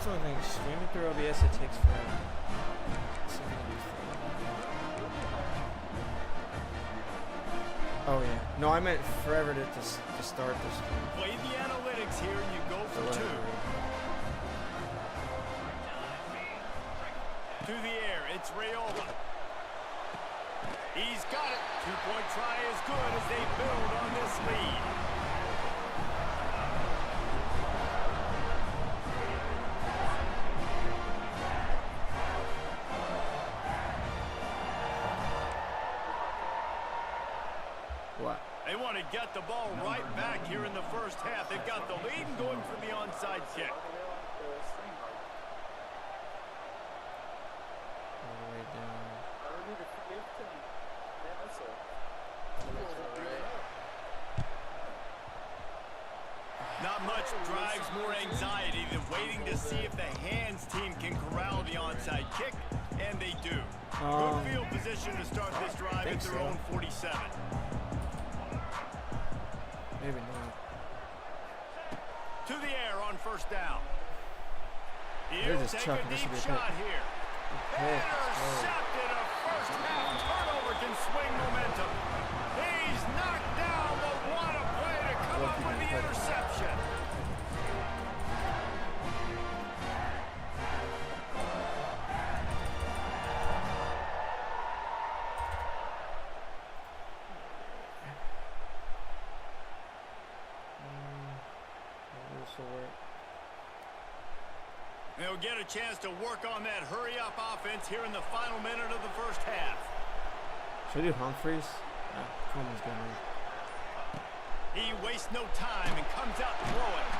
So I think streaming through OBS it takes forever. Oh yeah. No, I meant forever to start this. Play the analytics here and you go for two. To the air, it's Raiola. He's got it. Two-point try is good as they build on this lead. What? They want to get the ball right back here in the first half. They've got the lead and going for the onside kick. Not much drives more anxiety than waiting to see if the hands team can corral the onside kick, and they do. Good field position to start this drive at their own 47. Maybe not. To the air on first down. They're He'll just take chucking a this deep to be shot here. Intercepted. A first half turnover can swing momentum. He's knocked down, but what a play to come up with the interception. They'll get a chance to work on that hurry-up offense here in the final minute of the first half. Should we do Humphreys? Coleman's gonna move. He wastes no time and comes out throwing.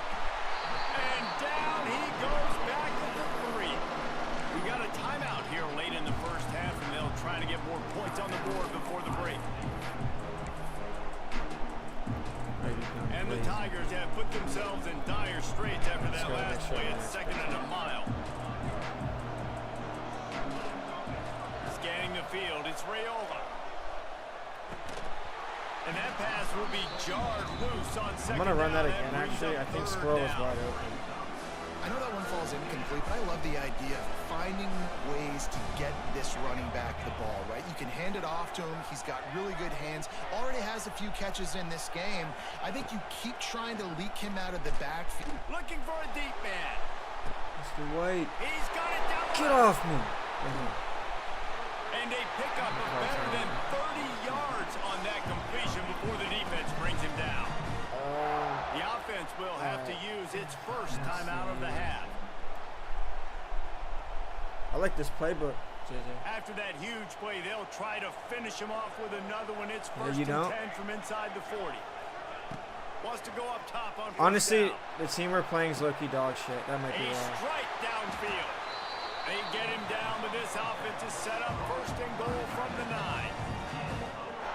And down he goes back to the 3. We got a timeout here late in the first half, and they'll try to get more points on the board before the break. And the Tigers have put themselves in dire straits after that last play at 2nd and a mile. Scanning the field, it's Raiola. And that pass will be jarred loose on 2nd down. I'm going to run that again, actually. I think Squirrel is wide open. I know that one falls incomplete, but I love the idea of finding ways to get this running back the ball, right? You can hand it off to him. He's got really good hands. Already has a few catches in this game. I think you keep trying to leak him out of the backfield. Looking for a deep man. Mr. White. He's got it down. Get off me. And a pickup of better than 30 yards on that completion before the defense brings him down. The offense will have to use its first timeout of the half. I like this playbook, JJ. After that huge play, they'll try to finish him off with another one. It's first you and don't. 10 from inside the 40. Wants to go up top on first Honestly, down. the team we're playing is low-key dog shit. That might be A wrong. strike downfield. They get him down, but this offense is set up first and goal from the 9.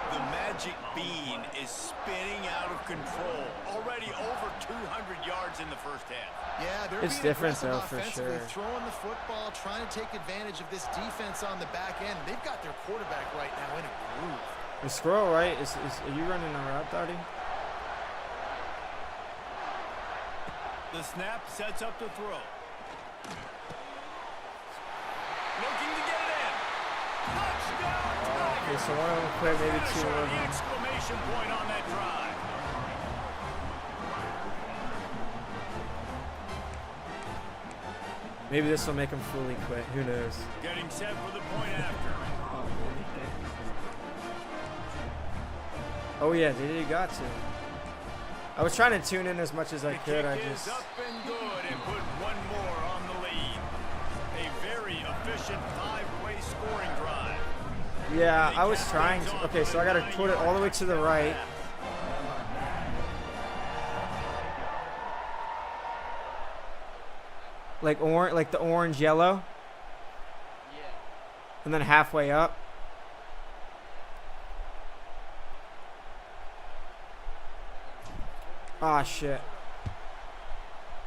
The magic bean is spinning out of control. Already over 200 yards in the first half. Yeah, they're It's being different, aggressive though, for offensively, sure. throwing the football, trying to take advantage of this defense on the back end. They've got their quarterback right now in a groove. The Squirrel, right? Are you running a route, Dottie? The snap sets up the throw. Looking to get it in. Touchdown, Tigers. Okay, so one of them quit, maybe Finish two on of the them. exclamation point on that drive. Maybe this will make him fully quit. Who knows? Getting set for the point after. Oh yeah, they got to. I was trying to tune in as much as I could. I The kick just. is up and good and put one more on the lead. A very efficient 5-way scoring drive. Yeah, I was trying to. Okay, so I got to put it all the way to the right. Like the orange yellow. Yeah. And then halfway up. Ah, shit.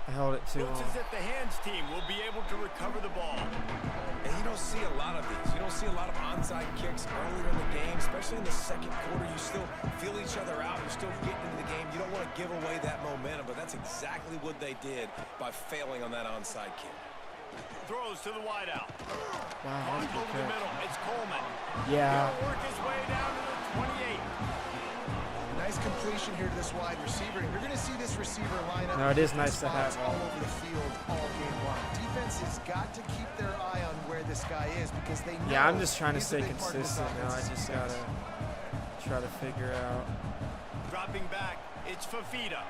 I held it too Looks long. as if the hands team will be able to recover the ball. And you don't see a lot of these. You don't see a lot of onside kicks earlier in the game, especially in the second quarter. You still feel each other out. You're still getting into the game. You don't want to give away that momentum, but that's exactly what they did by failing on that onside kick. Throws to the wideout. Wow, On that's a good over the catch. middle. It's Coleman. Yeah. He'll work his way down to the 28. Nice completion here to this wide receiver. And you're going to see this receiver line up. No, it is nice to spots have all over the field all game long. Defense has got to keep their eye on where this guy is because they know Yeah, I'm just trying to he's a stay big part of this consistent now. I offense's just success. gotta try to figure out. Dropping back. It's Fafita.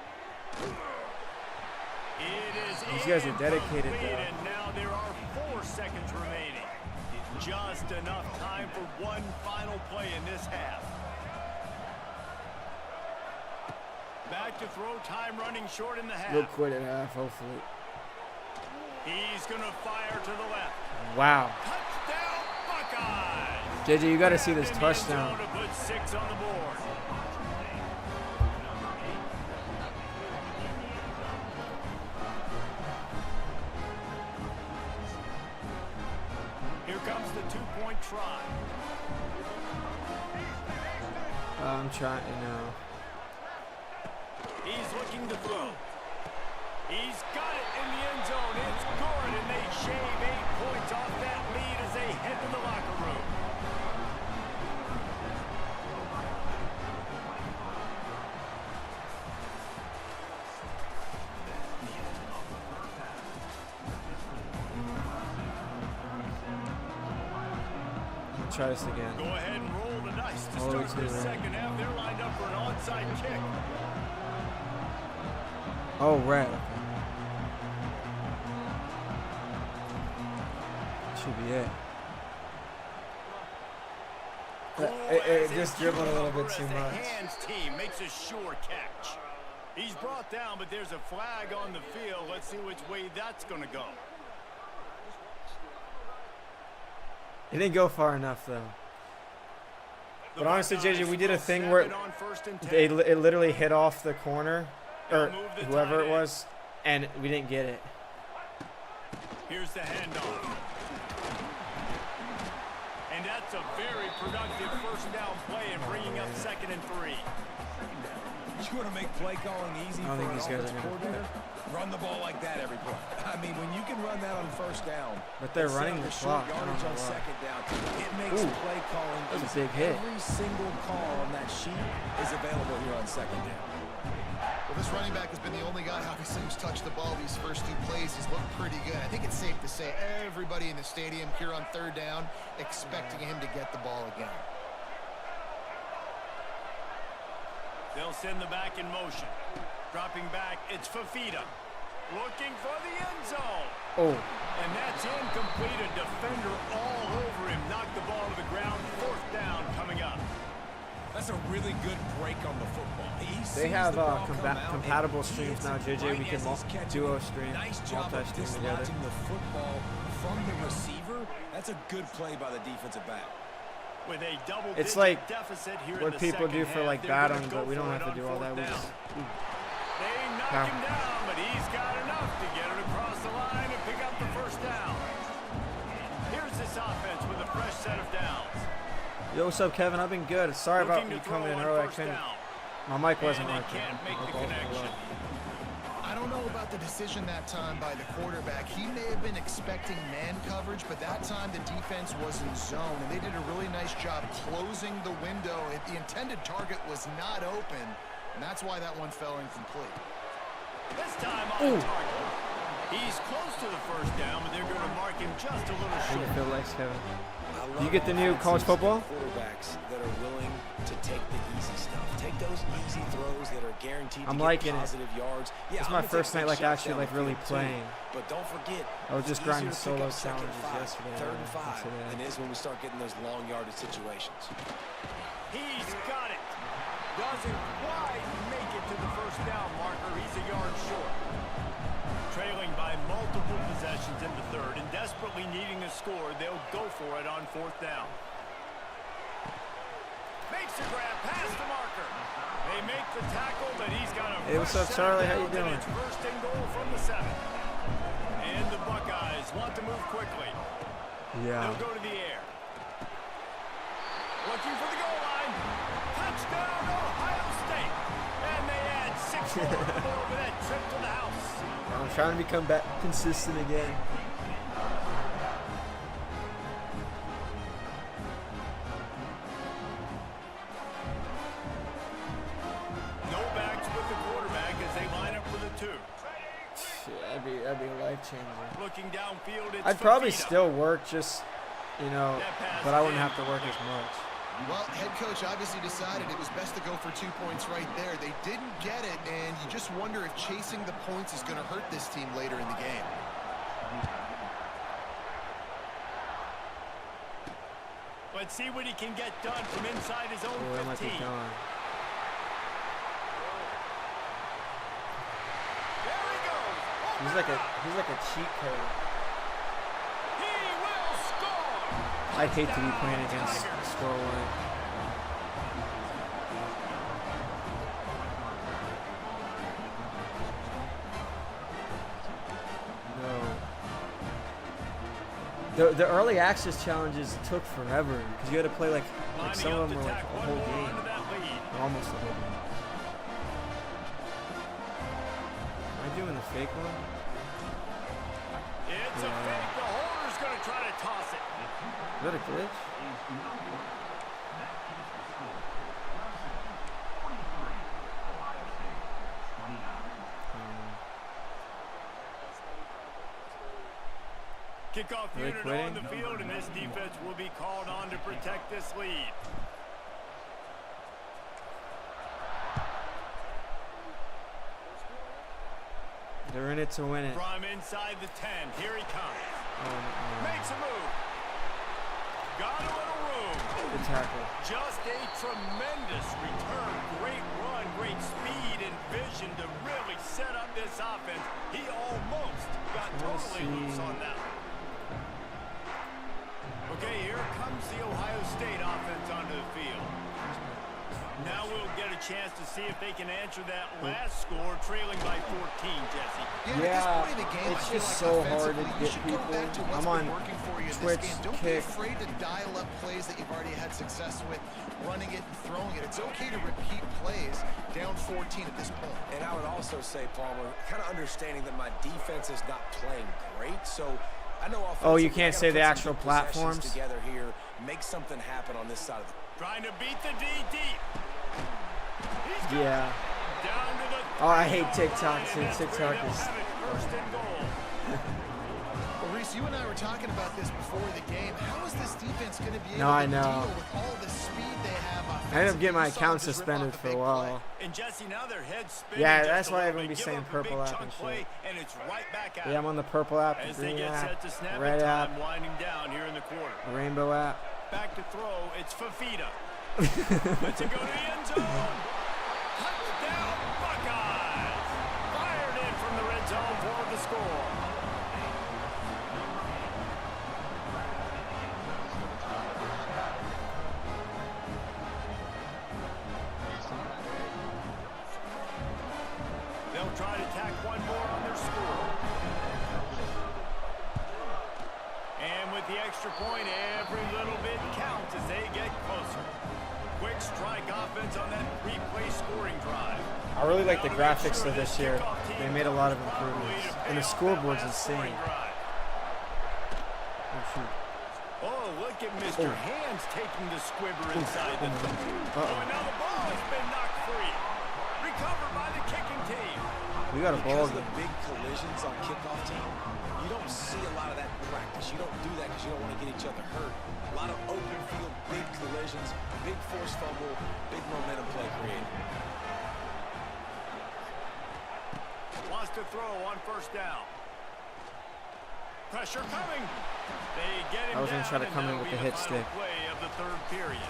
It is These guys are dedicated, incomplete, though. and now there are 4 seconds remaining. Just enough time for one final play in this half. Back to throw, time running short in the half. We'll quit at half, hopefully. He's going to fire to the left. Wow. Touchdown, Buckeyes! JJ, you got to see this In the end touchdown. zone to put 6 on the board. Here comes the 2-point try. I'm trying, you know. He's looking to throw. He's got it in the end zone. It's good, and they shave 8 points off that lead as they head to the locker room. Try this again. Go ahead and roll the dice to Oh, start it's this good. second half. They're lined up for an onside kick. Oh, red. Should be it. It just dribbled a little bit too As the much. hands team makes a sure catch. He's brought down, but there's a flag on the field. Let's see which way that's going to go. It didn't go far enough, though. The But honestly, Buckeyes JJ, we did a will thing snap where it on 1st and 10. it literally hit off the corner, or They'll move the whoever tight it end. was, and we didn't get it. Here's the handoff. And that's a very productive first down play and bringing up 2nd and 3. You want to make play calling easy I for don't think an these guys are offensive gonna coordinator? Run the ball like that every play. I mean, when you can run that on 1st down, But they're and set running up the short clock. I don't yardage know on why. 2nd down, it makes Ooh, play calling that was a easy. big hit. Every single call on that sheet is available here on 2nd down. Well, this running back has been the only guy, obviously, who's touched the ball these first 2 plays. He's looked pretty good. I think it's safe to say everybody in the stadium here on 3rd down expecting him to get the ball again. They'll send the back in motion. Dropping back, it's Fafita. Looking for the end zone. Oh, And that's incomplete. A defender all over him. Knocked the ball to the ground. 4th down coming up. That's a really good break on the football. He they sees have the ball come out, compatible and he streams hits now, it JJ. right We can as he's catching duo it. stream, Nice job of multi-stream together. dislodging the football from the receiver. That's a good play by the defensive back. With a double It's like deficit here what in the people do second for half, like they're gonna battling, go but we don't for have it to on do all that. 4th We down. just They knock Pow. him down, but he's got enough to get it across the line and pick up the 1st down. Here's this offense with a fresh set of downs. Yo, what's up, Kevin? I've been good. Sorry about Looking me to coming throw in on early. I 1st couldn't. down. My mic wasn't And they working. can't make the Both were connection. low. I don't know about the decision that time by the quarterback. He may have been expecting man coverage, but that time the defense was in zone, and they did a really nice job closing the window. The intended target was not open, and that's why that one fell incomplete. This time on target. He's close to the 1st down, but they're going to mark him just a little How you short. feel, Lex, Kevin? I You love get the new college offenses football? and quarterbacks that are willing to take the easy stuff. Take those easy throws that are guaranteed I'm to liking get it. positive yards. Yeah, This is I'm my gonna first take night, big like, shots actually, down like, the really field, too. playing. But don't forget, I was it's just easier grinding to pick solo up 2nd and challenges 5, yesterday, 3rd and right? 5 Today. than it is when we start getting those long yardage situations. He's got it. Doesn't quite make it to the 1st down marker. He's a yard short. Trailing by multiple possessions in the 3rd and desperately needing a score, they'll go for it on 4th down. Makes the grab past the marker. They make the tackle, but he's got a Hey, what's fresh up, set of Charlie? How you downs, and doing? it's 1st and goal from the 7. Yeah. They'll go to the air. Looking for the goal line. Touchdown, Ohio State. And they add 6 more for that trip to the house. I'm trying to become back consistent again. No backs with the quarterback as they line up for the 2. Shit, that'd be a life changer. Looking downfield, it's I'd probably Fafita. still work, just you know, but I wouldn't have to work as much. Well, head coach obviously decided it was best to go for 2 points right there. They didn't get it, and you just wonder if chasing the points is going to hurt this team later in the game. Let's see what he can get done from inside his own Oh, that might 15. be gone. There he goes. He's like a cheat code. He will score. I'd hate to be playing against Tigers. Scoreline. No. The early access challenges took forever because you had to play like some of them were like a whole game, or almost a whole game. Am I doing the fake one? It's a Yeah. fake. The holder's going to try to toss it. Is that a glitch? Kickoff Are they unit quitting? on the field, and this defense will be called on to protect this lead. They're in it to win it. From inside the 10, here he comes. Makes a move. Got a little room. Good tackle. Just a tremendous return. Great run, great speed and vision to really set up this offense. He almost got totally loose on that one. Okay, here comes the Ohio State offense onto the field. Now we'll get a chance to see if they can answer that last score, trailing by 14, Jesse. Yeah, at this point in the game, it's I feel just like so hard to offensively, you get should go people. back to what's I'm been on working for you in Twitch, this game. Don't Kick. be afraid to dial up plays that you've already had success with, running it and throwing it. It's okay to repeat plays down 14 at this point. And I would also say, Palmer, kind of understanding that my defense is not playing great, so I know Oh, you offensively, can't I gotta say the put some actual good possessions platforms? together here, make something happen on this side of the. Trying to beat the D deep. He's got Yeah. it. Down to the Oh, I hate 3-yard TikTok. line, and that's TikTok where they'll is- have it, first and goal. Well, Reese, you and I were talking about this before the game. How is this defense going to be able No, I to know. deal with all the speed they have offensively? I ended up getting my You saw account them just rip suspended off for the a big while. And Jesse, now their head's spinning Yeah, just that's a why little everyone bit. be Give saying up a purple big app chunk and play, shit. and it's right back at Yeah, I'm on the purple app, the as they green get app, set to snap the red it, app, time winding down here in the quarter. the rainbow app. Back to throw, it's Fafita. Let's it go to the end zone. Touchdown, Buckeyes! Fired in from the red zone for the score. They'll try to tack one more on their score. And with the extra point, every little bit counts as they get closer. Quick strike offense on that three-play scoring drive. I really like the Now to make graphics sure of this this year. kickoff team They made a lot of moves properly improvements. to And the pay off scoreboard's that last scoring insane. drive. Oh, shoot. Oh, look at Mr. Oh. Hands taking the squibber inside the Uh-oh. 30. Oh, and now the ball has been knocked free. Recovered by the kicking team. We got a ball Because of game. the big collisions on kickoff team, you don't see a lot of that in practice. You don't do that because you don't want to get each other hurt. A lot of open field, big collisions, big force fumble, big momentum play created. Wants to throw on first down. Pressure coming. They get him I was gonna down, try to and come in that'll with be the hit final stick. play of the third period.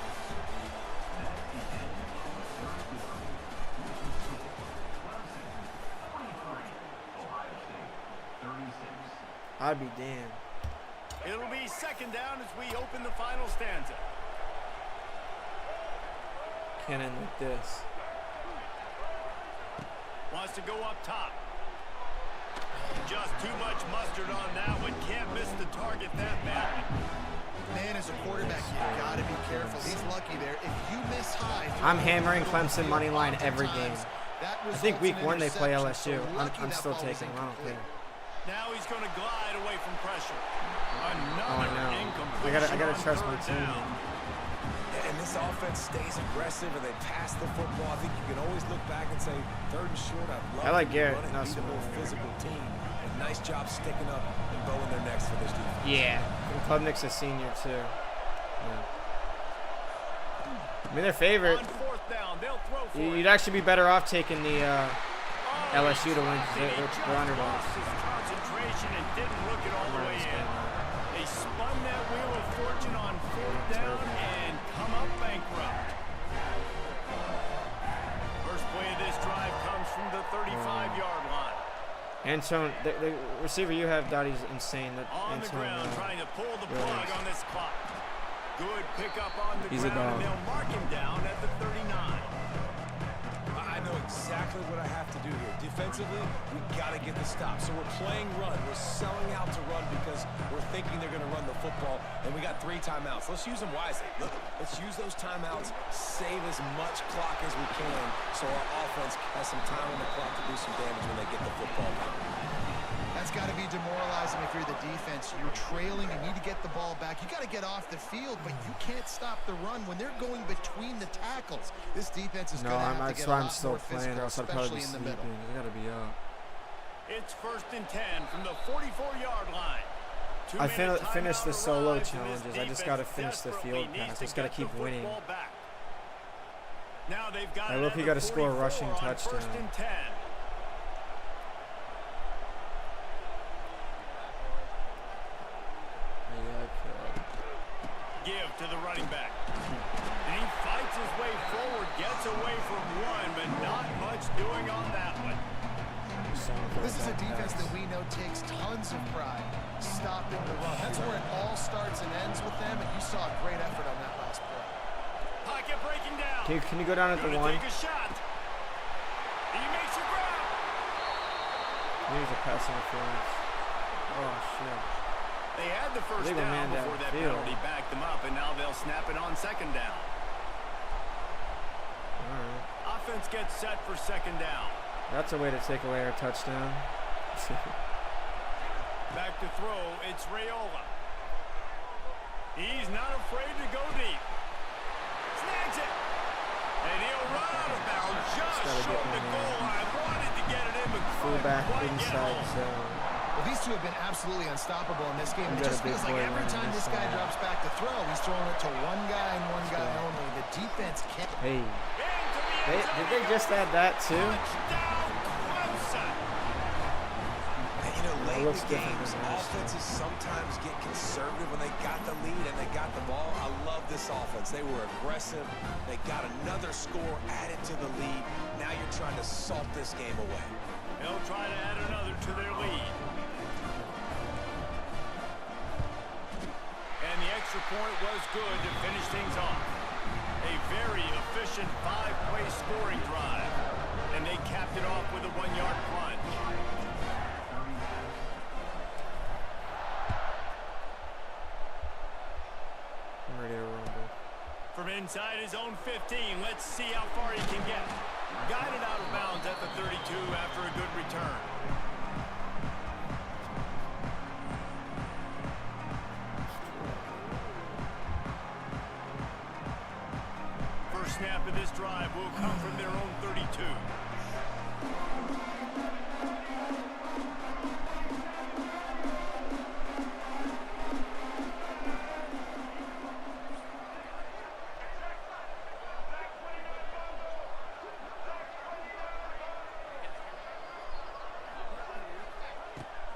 I'd be damned. It'll be second down as we open the final stanza. Can't end like this. Wants to go up top. Just Too much mustard on that one. Can't miss the target that badly. Man, as a quarterback, you gotta be careful. He's lucky there. If you miss high, I'm hammering Clemson money line every game. I think week 1 they play LSU. I'm still taking them. I don't care. Now he's going to glide away from pressure. Oh, I know. I gotta trust my team. And this offense stays aggressive and they pass the football. I think you can always look back and say, 3rd and short, I like Garrett. No, beat a more physical team. And nice job sticking up and bowing their necks for this defense. Yeah. And Klubnik's a senior, too. Yeah. I mean, they're favorite. On 4th down, they'll throw for You'd actually be better off taking the LSU to win because they're underdogs. Lost his concentration and didn't look it all the way in. They spun that wheel of fortune on 4th down and come up bankrupt. First play of this drive comes from the 35-yard line. Antone, the receiver you have, Dottie's insane. That On the ground, trying to pull the plug on this clock. Good pickup on the He's a ground, and dog. they'll mark him down at the 39. I know exactly what I have to do here. Defensively, we got to get the stop. So we're playing run. We're selling out to run because we're thinking they're going to run the football, and we got 3 timeouts. Let's use them wisely. Look, let's use those timeouts, save as much clock as we can so our offense has some time on the clock to do some damage when they get the football back. That's got to be demoralizing if you're the defense. You're trailing. You need to get the ball back. You got to get off the field, but you can't stop the run when they're going between the tackles. This defense is going to have to get a lot more physical, especially in the middle. I gotta be up. It's 1st and 10 from the 44-yard line. I finished the solo challenges. I just gotta finish the field pass. Just gotta keep winning. Now they've got I look, you gotta score a rushing 1st touchdown. and 10. Give to the running back. And he fights his way forward, gets away from one, but not much doing on that one. This is a defense that we know takes tons of pride stopping the run. That's where it all starts and ends with them, and you saw a great effort on that last play. Pocket breaking down. Can you go down at the 1? Take a shot. He makes a grab. Here's a pass interference. Oh, shit. They had the first Legal down man before that downfield. penalty backed them up, and now they'll snap it on 2nd down. All right. Offense gets set for 2nd down. That's a way to take away our touchdown. Back to throw, it's Raiola. He's not afraid to go deep. Snags it. And he'll run out of bounds just short of the goal line. Wanted to get it in, but Fullback couldn't quite get inside home. zone. Well, these two have been absolutely unstoppable in this game. You It got just a big feels like boy every running time this this guy side. drops back to throw, he's throwing it to one guy and one guy only. The defense can't. Hey, Into the end zone did he they just add that too? Touchdown, Clemson. And, you know, late in looks the different games, than last offenses sometimes get conservative when they got the lead and they got the ball. I love this offense. They were aggressive. They got another score added to the lead. Now you're trying to salt this game away. They'll try to add another to their lead. And the extra point was good to finish things off. A very efficient 5-play scoring drive. And they capped it off with a 1-yard plunge. I'm ready to rumble. From inside his own 15, let's see how far he can get. Guided out of bounds at the 32 after a good return. First snap of this drive will come from their own 32.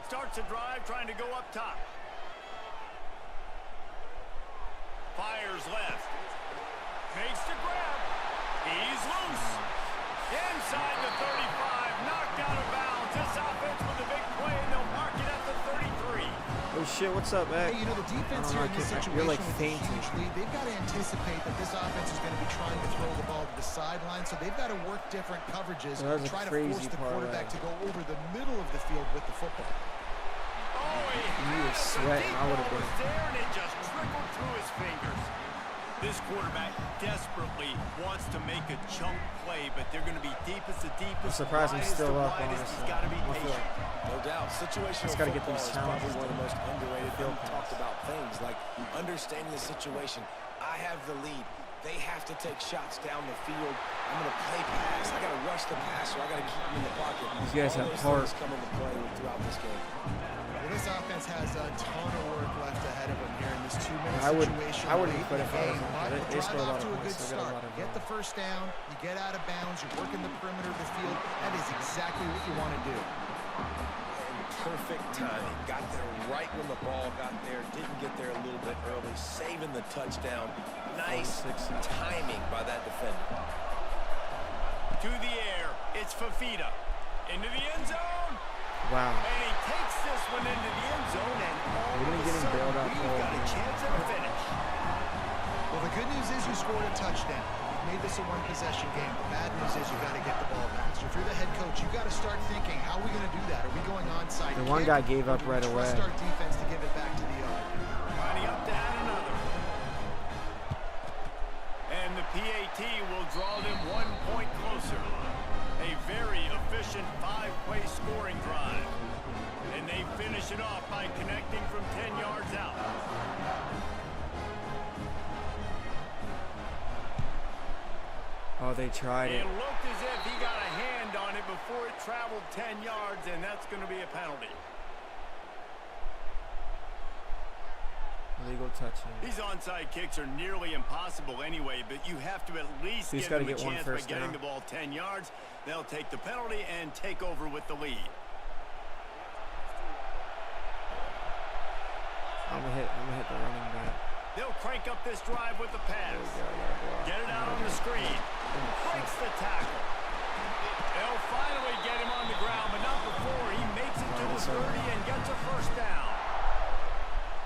Starts a drive trying to go up top. Fires left. Makes the grab. He's loose. Inside the 35. Knocked out of bounds. This offense with a big play, and they'll mark it at the 33. Oh shit, what's up, Mac? Hey, you know, the defense I here don't in this know, situation you're like with a fainting. huge lead, they've got to anticipate that this offense is going to be trying to throw the ball to the sideline, so they've got to work different coverages That was and a try to crazy force the parlay. quarterback to go over the middle of the field with the football. You were sweating. I would have been. There, and it just trickled through his fingers. This quarterback desperately wants to make a chunk play, but they're going to be deepest of deepest. I'm surprised he's still up, He's honestly. got to be I feel patient. like No doubt. Situational Just gotta get football these is probably challenges one of the done. most underrated, Field untalked pass. about things, like understanding the situation. I have the lead. They have to take shots down the field. I'm going to play pass. I got to rush the passer. I got to keep him in the pocket. These guys All have those heart. things come into play throughout this game. Well, this offense has a ton of work left ahead of them here in this 2-minute I situation. wouldn't late quit in if I was the them. game, but They drive scored a lot off of to a points. good They got a start. lot of Get the first down, you get out of bounds, you're working the perimeter of the field. That is exactly what you want to do. Perfect timing. Got there right when the ball got there. Didn't get there a little bit early. Saving the touchdown. Nice timing by that defender. To the air, it's Fafita. Into the end zone. wow. And he takes this one into the end zone, and all We're of gonna a get him sudden, bailed out we've all got a game. chance at a finish. Well, the good news is you scored a touchdown. You've made this a one-possession game. The bad news is you got to get the ball back. So if you're the head coach, you got to start thinking, how are we going to do that? Are we going onside The one kick, guy gave or up do we right trust away. our defense to give it back to the other? Lining up to add another. And the PAT will draw them 1 point closer. A very efficient 5-play scoring drive. And they finish it off by connecting from 10 yards out. Oh, they tried It it. looked as if he got a hand on it before it traveled 10 yards, and that's going to be a penalty. Illegal touching. These onside kicks are nearly impossible anyway, but you have to at least He's give gotta them a get one chance by first getting down. the ball 10 yards. They'll take the penalty and take over with the lead. I'm gonna hit the running back. They'll crank up this drive with the pass. Get it out on the screen. Breaks the tackle. They'll finally get him on the ground, but not before he makes it to the 30 and gets a first down.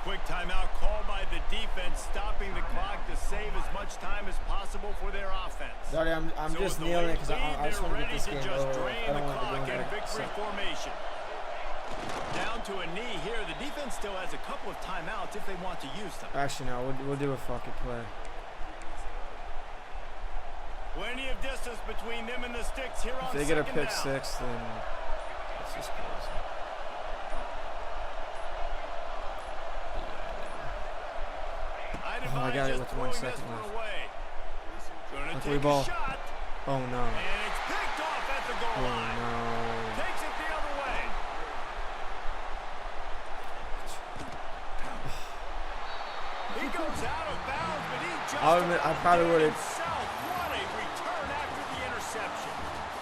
Quick timeout called by the defense, stopping the clock to save as much time as possible for their offense. Sorry, I'm So just with the kneeling lead, because I just want to they're get this ready game to just over. drain I don't the want to clock go in into victory formation. Down to a knee here. The defense still has a couple of timeouts if they want to use them. Actually, no, we'll do a fucking play. Plenty of distance between them and the sticks here on If they get a second pick down. six, then it's just crazy. Oh, I got it with 1 second left. Luckily ball. Shot, Oh no. and it's picked off at the goal Oh line. no. Takes it the other way. He goes out of bounds, but he just I probably would have. himself. What a return after the interception.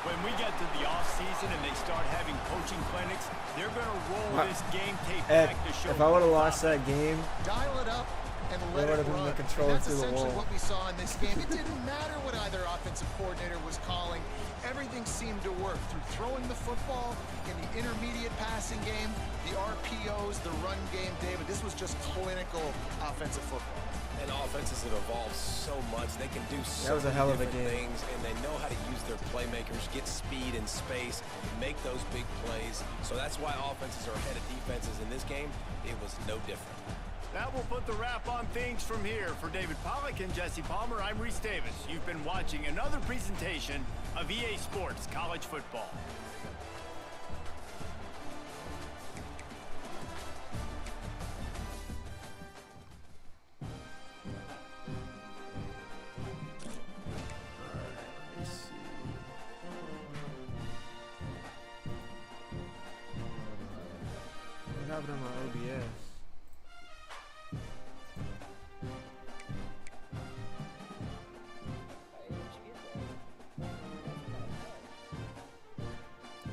When we get to the offseason and they start having coaching clinics, they're going to roll this game tape Ed, back to show if I would have lost that game, Dial it up and They let it would've been run. the controller And that's through the essentially wall. what we saw in this game. It didn't matter what either offensive coordinator was calling. Everything seemed to work through throwing the football in the intermediate passing game, the RPOs, the run game, David. This was just clinical offensive football. And offenses have evolved so much. They can do so was a many hell of a different game. things, and they know how to use their playmakers, get speed and space, make those big plays. So that's why offenses are ahead of defenses in this game. It was no different. That will put the wrap on things from here. For David Pollack and Jesse Palmer, I'm Reese Davis. You've been watching another presentation of EA Sports College Football. Let's see. What happened to my OBS?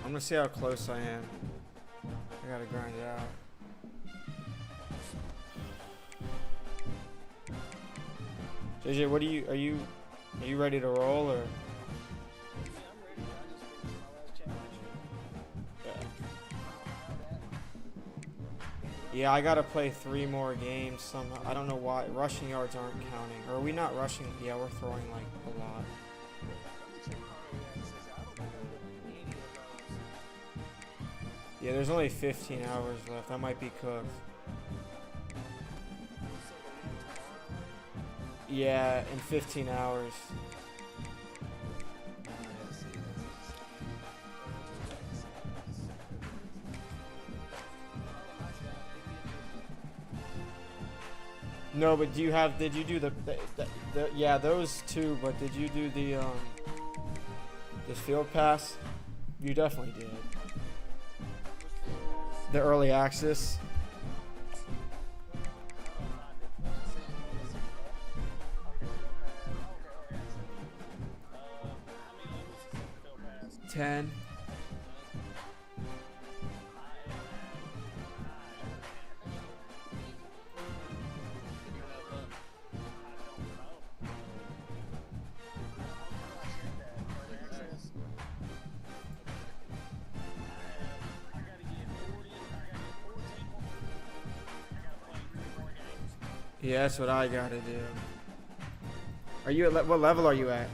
I'm gonna see how close I am. I gotta grind it out. JJ, what are you ready to roll or? Yeah, I gotta play 3 more games somehow. I don't know why. Rushing yards aren't counting. Or are we not rushing? Yeah, we're throwing like a lot. Yeah, there's only 15 hours left. I might be cooked. Yeah, in 15 hours. No, but do you have? Did you do the yeah, those two? But did you do the field pass? You definitely did. The early access. $10. Yeah, that's what I gotta do. Are you at what level are you at?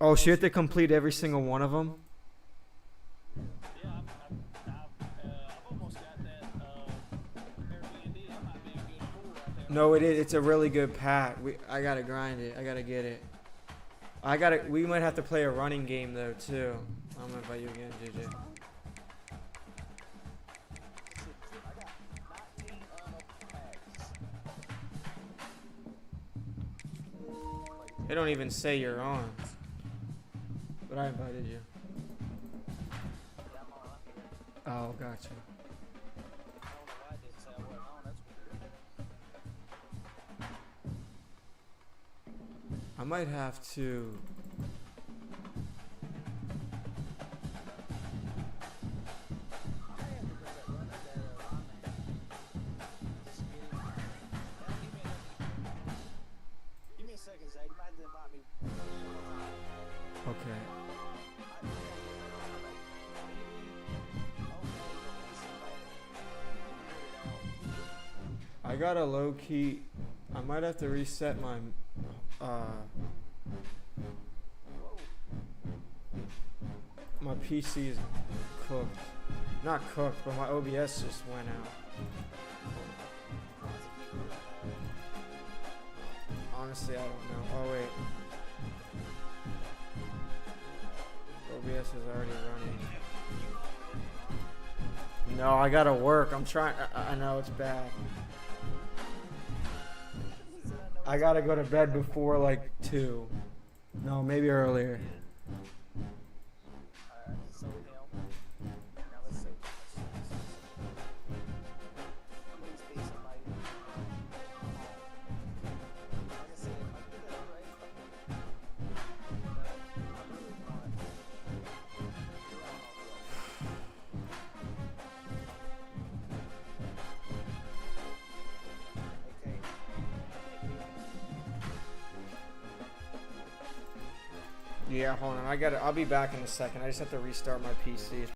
Oh, so you have to complete every single one of them? Yeah, I've almost got that Airbnb. That might be a good pool right there. No, it is. It's a really good pack. I gotta grind it. I gotta get it. We might have to play a running game though too. I'm gonna invite you again, JJ. They don't even say you're on. But I invited you. Oh, gotcha. I might have to. Give me a second, Zach. You might have to invite me. Okay. I got a low key. I might have to reset my. My PC is cooked. Not cooked, but my OBS just went out. Honestly, I don't know. Oh wait. OBS is already running. No, I gotta work. I'm trying. I know it's bad. I gotta go to bed before like 2. No, maybe earlier. Yeah, hold on. I'll be back in a second. I just have to restart my PC.